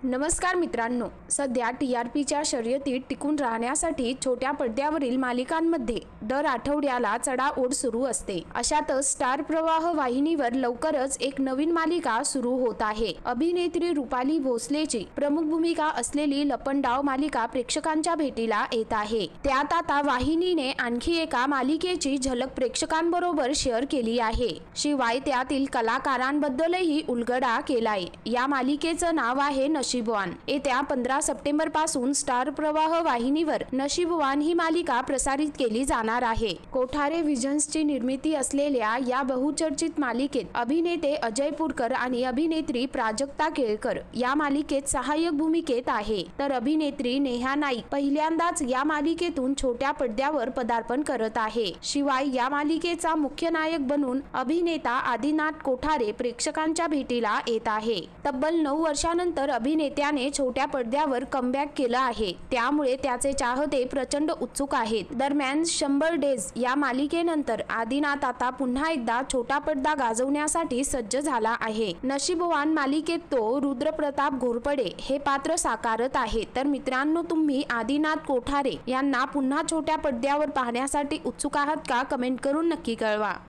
नमस्कार मित्रांनो, सध्या टीआरपीच्या शर्यतीत टिकून राहण्यासाठी छोट्या पडद्यावरील मालिकांमध्ये दर आठवड्याला चढाओढ सुरू असते। अशातच स्टार प्रवाह वाहिनीवर लवकरच एक नवीन मालिका सुरू होत आहे। अभिनेत्री रुपाली भोसलेची प्रमुख भूमिका असलेली लपंडाव मालिका प्रेक्षकांच्या भेटीला येत आहे। त्यात आता वाहिनीने आणखी एका मालिकेची झलक प्रेक्षकांबरोबर शेअर केली आहे। शिवाय त्यातील कलाकारांबद्दलही उलगडा केलाय। या मालिकेचं नाव आहे नशीबवान। येत्या 15 सप्टेंबर पासून स्टार प्रवाह वाहिनीवर नशीबवान ही मालिका प्रसारित केली जाणार आहे। कोठारे व्हिजन्सची निर्मिती असलेल्या या बहुचर्चित मालिकेत अभिनेते अजय पुरकर आणि अभिनेत्री प्राजक्ता केळकर या मालिकेत सहाय्यक भूमिकेत आहे, तर अभिनेत्री नेहा नाईक पहिल्यांदाच या मालिकेतून छोट्या पडद्यावर पदार्पण करत आहे। शिवाय या मालिकेचा मुख्य नायक बनून अभिनेता आदिनाथ कोठारे प्रेक्षकांच्या भेटीला येत आहे। तब्बल 9 वर्षांनंतर अभिनेत्याने छोट्या पडद्यावर कमबॅक केलं आहे, त्यामुळे त्याचे चाहते प्रचंड उत्सुक आहेत। दरम्यान 100 डेज या मालिकेनंतर आदिनाथ आता पुन्हा एकदा छोटा पडदा गाजवण्यासाठी सज्ज झाला आहे। नशीबवान मालिकेत तो रुद्रप्रताप घोरपडे हे पात्र साकारत आहे। तर मित्रांनो, तुम्ही आदिनाथ कोठारे यांना पुन्हा छोट्या पडद्यावर पाहण्यासाठी उत्सुक आहात का? कमेंट करून नक्की कळवा।